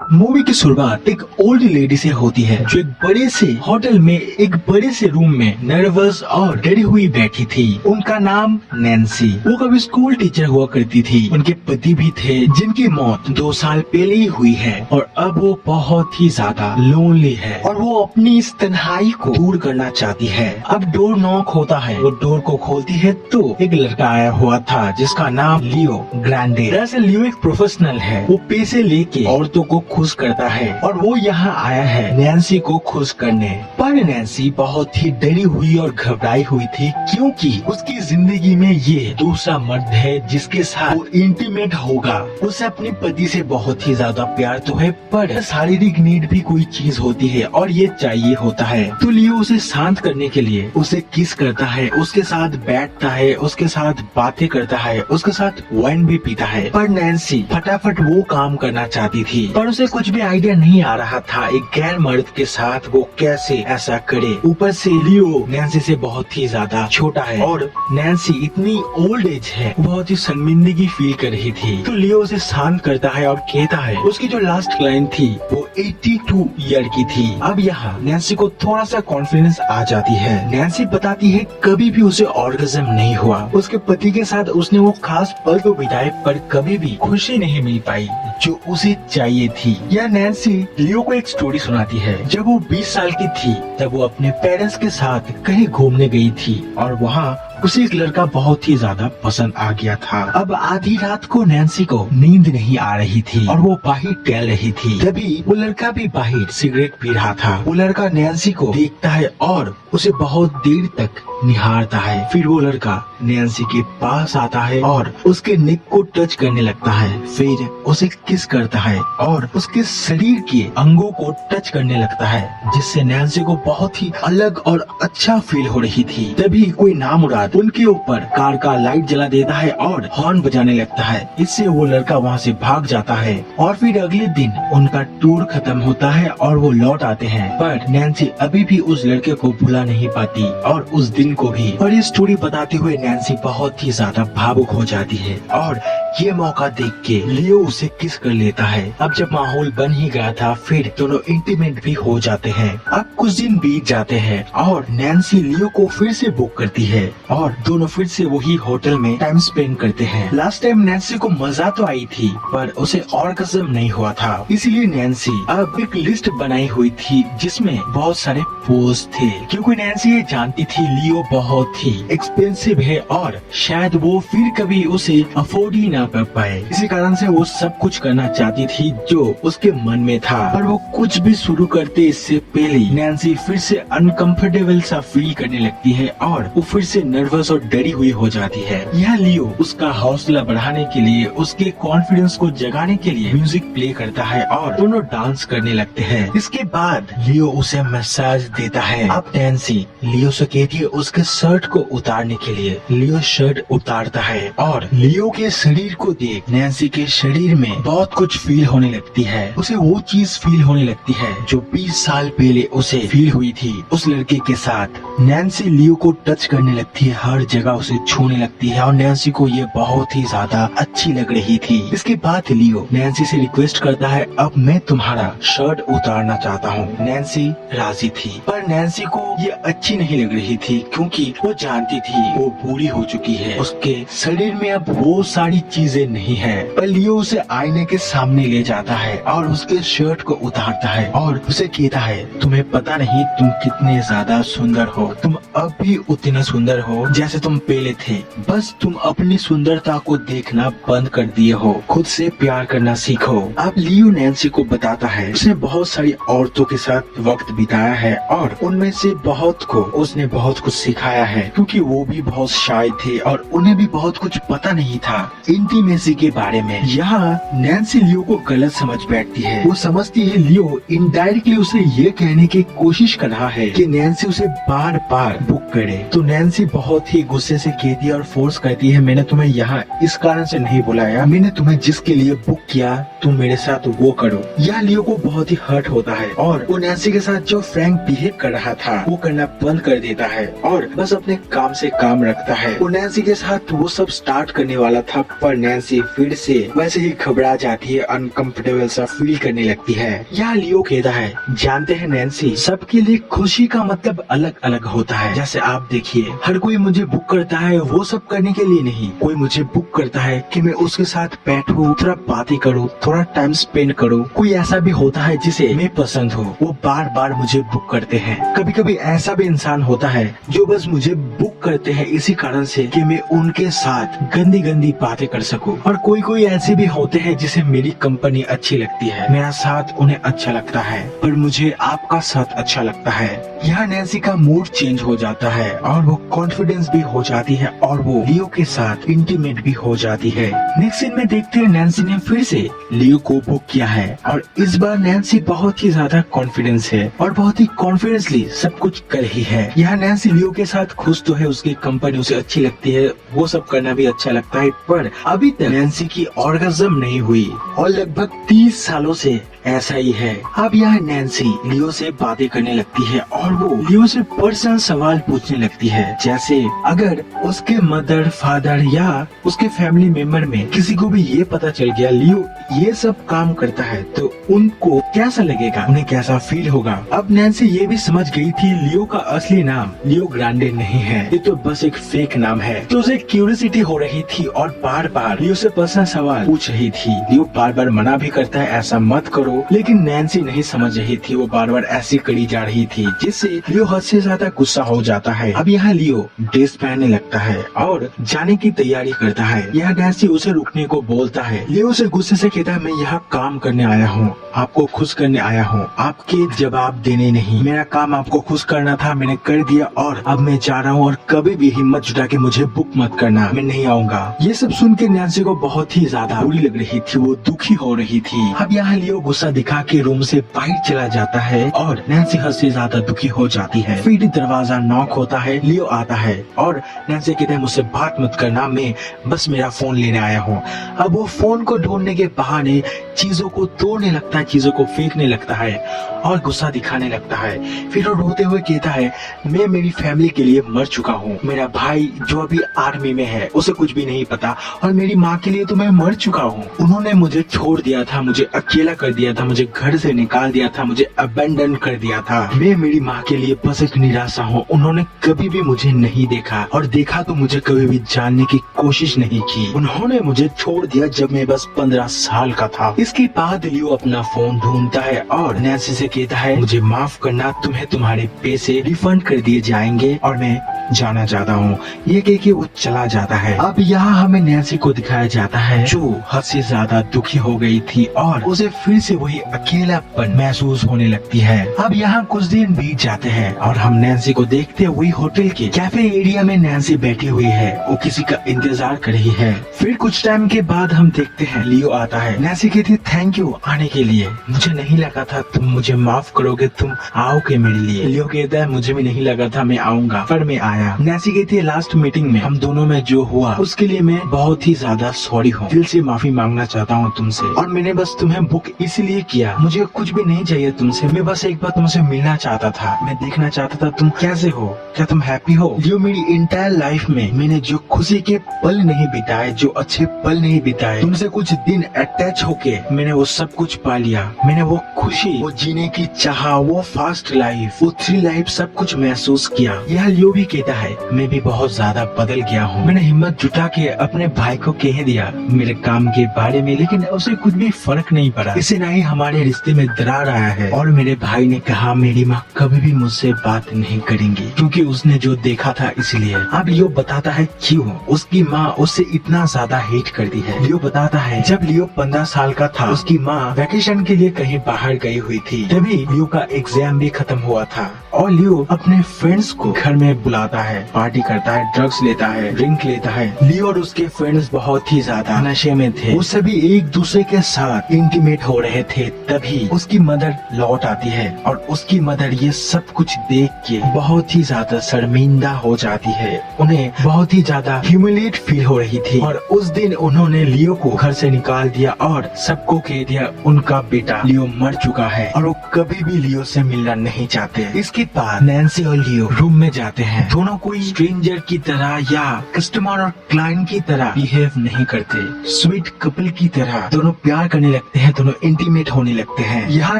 Movie की शुरुआत एक ओल्ड लेडी से होती है जो एक बड़े से होटल में एक बड़े से रूम में नर्वस और डरी हुई बैठी थी। उनका नाम नैन्सी। वो कभी स्कूल टीचर हुआ करती थी। उनके पति भी थे जिनकी मौत 2 साल पहले ही हुई है और अब वो बहुत ही ज्यादा लोनली है और वो अपनी इस तन्हाई को दूर करना चाहती है। अब डोर नॉक होता है। वो डोर को खोलती है तो एक लड़का आया हुआ था जिसका नाम लियो ग्रांडे। दरअसल लियो एक प्रोफेशनल है। वो पैसे लेके औरतों को खुश करता है और वो यहाँ आया है नैन्सी को खुश करने। पर नैन्सी बहुत ही डरी हुई और घबराई हुई थी क्योंकि उसकी जिंदगी में ये दूसरा मर्द है जिसके साथ वो इंटीमेट होगा। उसे अपने पति से बहुत ही ज्यादा प्यार तो है पर शारीरिक नीड भी कोई चीज होती है और ये चाहिए होता है। तो लियो उसे शांत करने के लिए उसे किस करता है, उसके साथ बैठता है, उसके साथ बातें करता है, उसके साथ वाइन भी पीता है। पर नैन्सी फटाफट वो काम करना चाहती थी पर उसे कुछ भी आइडिया नहीं आ रहा था एक गैर मर्द के साथ वो कैसे ऐसा करे। ऊपर से लियो नैन्सी से बहुत ही ज्यादा छोटा है और नैन्सी इतनी ओल्ड एज है, बहुत ही शर्मिंदगी फील कर रही थी। तो लियो उसे शांत करता है और कहता है उसकी जो लास्ट लाइन थी वो 82 ईयर की थी। अब यहाँ नैन्सी को थोड़ा सा कॉन्फिडेंस आ जाती है। नैन्सी बताती है कभी भी उसे ऑर्गेज्म नहीं हुआ। उसके पति के साथ उसने वो खास पल तो बिताए पर कभी भी खुशी नहीं मिल पाई जो उसे चाहिए थी। यह नैन्सी लियो को एक स्टोरी सुनाती है। जब वो 20 साल की थी तब वो अपने पेरेंट्स के साथ कहीं घूमने गई थी और वहाँ उसे एक लड़का बहुत ही ज्यादा पसंद आ गया था। अब आधी रात को नैन्सी को नींद नहीं आ रही थी और वो बाहर टहल रही थी। तभी वो लड़का भी बाहर सिगरेट पी रहा था। वो लड़का नैन्सी को देखता है और उसे बहुत देर तक निहारता है। फिर वो लड़का नैन्सी के पास आता है और उसके नेक को टच करने लगता है। फिर उसे किस करता है और उसके शरीर के अंगों को टच करने लगता है जिससे नैन्सी को बहुत ही अलग और अच्छा फील हो रही थी। तभी कोई नामुराद उनके ऊपर कार का लाइट जला देता है और हॉर्न बजाने लगता है। इससे वो लड़का वहाँ से भाग जाता है और फिर अगले दिन उनका टूर खत्म होता है और वो लौट आते हैं। पर नैन्सी अभी भी उस लड़के को भुला नहीं पाती और उस दिन को भी। और ये स्टोरी बताते हुए नैन्सी बहुत ही ज्यादा भावुक हो जाती है और ये मौका देख के लियो उसे किस कर लेता है। अब जब माहौल बन ही गया था फिर दोनों इंटीमेट भी हो जाते हैं। अब कुछ दिन बीत जाते हैं और नैन्सी लियो को फिर से बुक करती है और दोनों फिर से वही होटल में टाइम स्पेंड करते हैं। लास्ट टाइम नैन्सी को मजा तो आई थी पर उसे ऑर्गेज्म नहीं हुआ था। इसलिए नैन्सी अब एक लिस्ट बनाई हुई थी जिसमें बहुत सारे पोज थे क्योंकि नैन्सी ये जानती थी लियो बहुत ही एक्सपेंसिव है और शायद वो फिर कभी उसे अफोर्ड ही ना कर पाए। इसी कारण से वो सब कुछ करना चाहती थी जो उसके मन में था। पर वो कुछ भी शुरू करते इससे पहले नैन्सी फिर से अनकंफर्टेबल सा फील करने लगती है और वो फिर से नर्वस और डरी हुई हो जाती है। यह लियो उसका हौसला बढ़ाने के लिए, उसके कॉन्फिडेंस को जगाने के लिए म्यूजिक प्ले करता है और दोनों डांस करने लगते हैं। इसके बाद लियो उसे मसाज देता है। अब नैन्सी लियो से कहती है उसके शर्ट को उतारने के लिए। लियो शर्ट उतारता है और लियो के शरीर को देख नैन्सी के शरीर में बहुत कुछ फील होने लगती है। उसे वो चीज फील होने लगती है जो 20 साल पहले उसे फील हुई थी उस लड़के के साथ। नैन्सी लियो को टच करने लगती है, हर जगह उसे छूने लगती है और नैन्सी को ये बहुत ही ज्यादा अच्छी लग रही थी। इसके बाद लियो नैन्सी से रिक्वेस्ट करता है अब मैं तुम्हारा शर्ट उतारना चाहता हूँ। नैन्सी राजी थी पर नैन्सी को ये अच्छी नहीं लग रही थी क्योंकि वो जानती थी वो बूढ़ी हो चुकी है, उसके शरीर में अब वो सारी चीजें नहीं है। पर लियो उसे आईने के सामने ले जाता है और उसके शर्ट को उतारता है और उसे कहता है तुम्हें पता नहीं तुम कितने ज्यादा सुंदर हो, तुम अब भी उतने सुंदर हो जैसे तुम पहले थे, बस तुम अपनी सुंदरता को देखना बंद कर दिए हो, खुद से प्यार करना सीखो। अब लियो नैन्सी को बताता है उसने बहुत सारी औरतों के साथ वक्त बिताया है और उनमें से बहुत को उसने बहुत कुछ सिखाया है क्योंकि वो भी बहुत शाय थे और उन्हें भी बहुत कुछ पता नहीं था इंटीमेसी के बारे में। यहाँ नैन्सी लियो को गलत समझ बैठती है। वो समझती है लियो इनडायरेक्टली उसे ये कहने की कोशिश कर रहा है कि नैन्सी उसे बार बार बुक करे। तो नैन्सी बहुत ही गुस्से से कहती है और फोर्स करती है मैंने तुम्हें यहाँ इस कारण से नहीं बुलाया, मैंने तुम्हें जिसके लिए बुक किया तुम मेरे साथ वो करो। यह लियो को बहुत ही हर्ट होता है और वो नैन्सी के साथ जो फ्रैंक बिहेव कर रहा था वो करना बंद कर देता है और बस अपने काम से काम रखता है। वो नैन्सी के साथ वो सब स्टार्ट करने वाला था, पर नैन्सी फिर से वैसे ही घबरा जाती है, अनकंफर्टेबल सा फील करने लगती है। यहाँ लियो कहता है, जानते हैं नैन्सी, सबके लिए खुशी का मतलब अलग अलग होता है। जैसे आप देखिए, हर कोई मुझे बुक करता है वो सब करने के लिए नहीं, कोई मुझे बुक करता है कि मैं उसके साथ बैठूं, थोड़ा बातें करूं, थोड़ा टाइम स्पेंड करूं। कोई ऐसा भी होता है जिसे मैं पसंद हूँ, वो बार बार मुझे बुक करते हैं। कभी कभी ऐसा भी इंसान होता है जो बस मुझे बुक करते हैं इसी कारण से कि मैं उनके साथ गंदी गंदी बातें कर सकूं। और कोई कोई ऐसे भी होते हैं जिसे मेरी कंपनी अच्छी लगती है, मेरा साथ उन्हें अच्छा लगता है, पर मुझे आपका साथ अच्छा लगता है। यहाँ नैन्सी का मूड चेंज हो जाता है और वो कॉन्फिडेंस भी हो जाती है और वो लियो के साथ इंटीमेट भी हो जाती है। नेक्स्ट सीन में देखते हैं नैन्सी ने फिर से लियो को बुक किया है और इस बार नैन्सी बहुत ही ज्यादा कॉन्फिडेंस है और बहुत ही कॉन्फिडेंसली सब कुछ कर रही है। यहाँ नैन्सी लियो के साथ खुश तो है, उसकी कंपनी उसे अच्छी लगती है, वो सब करना भी अच्छा लगता है, पर अभी तक नैन्सी की ऑर्गेज़म नहीं हुई और लगभग 30 सालों से ऐसा ही है। अब यहाँ नैन्सी लियो से बातें करने लगती है और वो लियो से पर्सनल सवाल पूछने लगती है, जैसे अगर उसके मदर फादर या उसके फैमिली मेंबर में किसी को भी ये पता चल गया लियो ये सब काम करता है तो उनको कैसा लगेगा, उन्हें कैसा फील होगा। अब नैन्सी ये भी समझ गई थी लियो का असली नाम लियो ग्रांडे नहीं है, ये तो बस एक फेक नाम है। तो उसे क्यूरियोसिटी हो रही थी और बार बार लियो से पर्सनल सवाल पूछ रही थी। लियो बार बार मना भी करता है ऐसा मत करो, लेकिन नैन्सी नहीं समझ रही थी, वो बार बार ऐसी करी जा रही थी जिससे लियो हद से ज्यादा गुस्सा हो जाता है। अब यहाँ लियो ड्रेस पहनने लगता है और जाने की तैयारी करता है। यहाँ नैन्सी उसे रुकने को बोलता है। लियो उसे गुस्से से कहता है, मैं यहाँ काम करने आया हूँ, आपको खुश करने आया हूँ, आपके जवाब देने नहीं। मेरा काम आपको खुश करना था, मैंने कर दिया और अब मैं जा रहा हूँ और कभी भी हिम्मत जुटा के मुझे बुक मत करना, मैं नहीं आऊंगा। ये सब सुन के नैन्सी को बहुत ही ज्यादा बुरी लग रही थी, वो दुखी हो रही थी। अब यहाँ लियो गुस्सा दिखा के रूम से बाहर चला जाता है और नैन्सी हद से ज्यादा दुखी हो जाती है। फिर दरवाजा नॉक होता है, लियो आता है और नैन्सी कहते हैं, मुझसे बात मत करना, मैं बस मेरा फोन लेने आया हूँ। अब वो फोन को ढूंढने के बहाने चीजों को तोड़ने लगता है, चीजों को फेंकने लगता है और गुस्सा दिखाने लगता है। फिर वो रोते हुए कहता है, मैं मेरी फैमिली के लिए मर चुका हूँ, मेरा भाई जो अभी आर्मी में है उसे कुछ भी नहीं पता और मेरी माँ के लिए तो मैं मर चुका हूँ। उन्होंने मुझे छोड़ दिया था, मुझे अकेला कर दिया था, मुझे घर से निकाल दिया था, मुझे अबेंडन कर दिया था। मैं मेरी माँ के लिए बस एक निराशा हूँ, उन्होंने कभी भी मुझे नहीं देखा और देखा तो मुझे कभी भी जानने की कोशिश नहीं की। उन्होंने मुझे छोड़ दिया जब मैं बस 15 साल का था। इसके बाद लियो अपना फोन ढूंढता है और नैन्सी से कहता है, मुझे माफ करना, तुम्हें तुम्हारे पैसे रिफंड कर दिए जाएंगे और मैं जाना चाहता हूँ। ये कह के वो चला जाता है। अब यहाँ हमें नैन्सी को दिखाया जाता है जो हद से ज्यादा दुखी हो गई थी और उसे फिर से वही अकेलापन महसूस होने लगती है। अब यहाँ कुछ दिन बीत जाते हैं और हम नैन्सी को देखते हुए होटल के कैफे एरिया में नैन्सी बैठी हुई है, वो किसी का इंतजार कर रही है। फिर कुछ टाइम के बाद हम देखते हैं लियो आता है। नैन्सी कहती है, थैंक यू आने के लिए, मुझे नहीं लगा था तुम मुझे माफ करोगे, तुम आओगे मेरे लिए। लियो कहता है, मुझे भी नहीं लगा था मैं आऊंगा, पर मैं आया। नैन्सी कहती है, लास्ट मीटिंग में हम दोनों में जो हुआ उसके लिए मैं बहुत ही ज्यादा सॉरी हूँ, दिल से माफी मांगना चाहता हूँ तुमसे, और मैंने बस तुम्हें बुक इसलिए किया, मुझे कुछ भी नहीं चाहिए तुमसे, मैं बस एक बार तुमसे मिलना चाहता था, मैं देखना चाहता था तुम कैसे हो, क्या तुम हैप्पी हो। लियो, मेरी इंटायर लाइफ में मैंने जो खुशी के पल नहीं बिताए, जो अच्छे पल नहीं बिताए, तुमसे कुछ दिन अटैच होके मैंने वो सब कुछ पा लिया, मैंने वो खुशी, वो जीने की चाह, वो फास्ट लाइफ, वो थ्री लाइफ सब कुछ महसूस किया। यह लियो भी कहता है, मैं भी बहुत ज्यादा बदल गया हूँ, मैंने हिम्मत जुटा के अपने भाई को कह दिया मेरे काम के बारे में, लेकिन उसे कुछ भी फर्क नहीं पड़ा, इससे न ही हमारे रिश्ते में दरार आया है। और मेरे भाई ने कहा मेरी माँ कभी भी मुझसे बात नहीं करेंगी क्योंकि उसने जो देखा था इसलिए। अब लियो बताता है क्यों उसकी माँ उससे इतना ज्यादा हेट करती है। लियो बताता है, जब लियो 15 साल का था उसकी माँ वैकेशन के लिए कहीं बाहर गई हुई थी, तभी लियो का एग्जाम भी खत्म हुआ था और लियो अपने फ्रेंड्स को घर में बुलाता है, पार्टी करता है, ड्रग्स लेता है, ड्रिंक लेता है। लियो और उसके फ्रेंड्स बहुत ही ज्यादा नशे में थे, वो सभी एक दूसरे के साथ इंटीमेट हो रहे थे। तभी उसकी मदर लौट आती है और उसकी मदर ये सब कुछ देख के बहुत ही ज्यादा शर्मिंदा हो जाती है, उन्हें बहुत ही ज्यादा ह्यूमिलेट फील हो रही थी और उस दिन उन्होंने लियो को घर से निकाल दिया और सब सबको कह दिया उनका बेटा लियो मर चुका है और वो कभी भी लियो से मिलना नहीं चाहते। इसके बाद नैन्सी और लियो रूम में जाते हैं। दोनों कोई स्ट्रेंजर की तरह या कस्टमर और क्लाइंट की तरह बिहेव नहीं करते। स्वीट कपल की तरह दोनों प्यार करने लगते हैं, दोनों इंटीमेट होने लगते हैं। यहाँ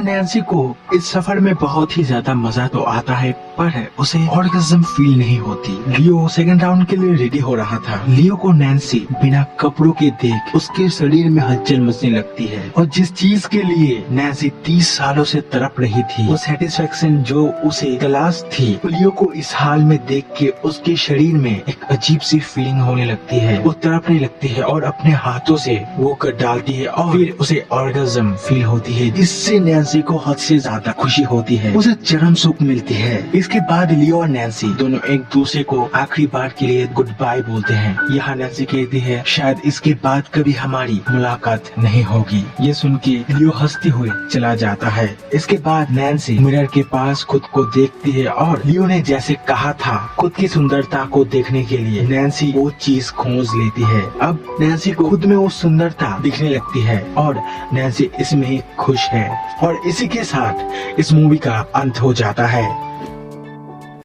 नैन्सी को इस सफर में बहुत ही ज्यादा मजा तो आता है पर उसे ऑर्गेज्म फील नहीं होती। लियो सेकंड राउंड के लिए रेडी हो रहा था। लियो को नैन्सी बिना कपड़ों के देख उसके शरीर में हलचल मचने लगती है और जिस चीज के लिए नैन्सी 30 सालों से तड़प रही थी, वो सेटिस्फेक्शन जो उसे तलाश थी, लियो को इस हाल में देख के उसके शरीर में एक अजीब सी फीलिंग होने लगती है। वो तड़पने लगती है और अपने हाथों से वो कर डालती है और फिर उसे ऑर्गेज्म फील होती है। इससे नैन्सी को हद से ज्यादा खुशी होती है, उसे चरम सुख मिलती है। इसके बाद लियो और नैन्सी दोनों एक दूसरे को आखिरी बार के लिए गुड बाय बोलते हैं। यहाँ नैन्सी कहती है शायद इसके बाद कभी हमारी मुलाकात नहीं होगी। ये सुन के लियो हंसते हुए चला जाता है। इसके बाद नैन्सी मिरर के पास खुद को देखती है और लियो ने जैसे कहा था खुद की सुंदरता को देखने के लिए नैन्सी वो चीज खोज लेती है। अब नैन्सी को खुद में वो सुंदरता दिखने लगती है और नैन्सी इसमें ही खुश है। और इसी के साथ इस मूवी का अंत हो जाता है।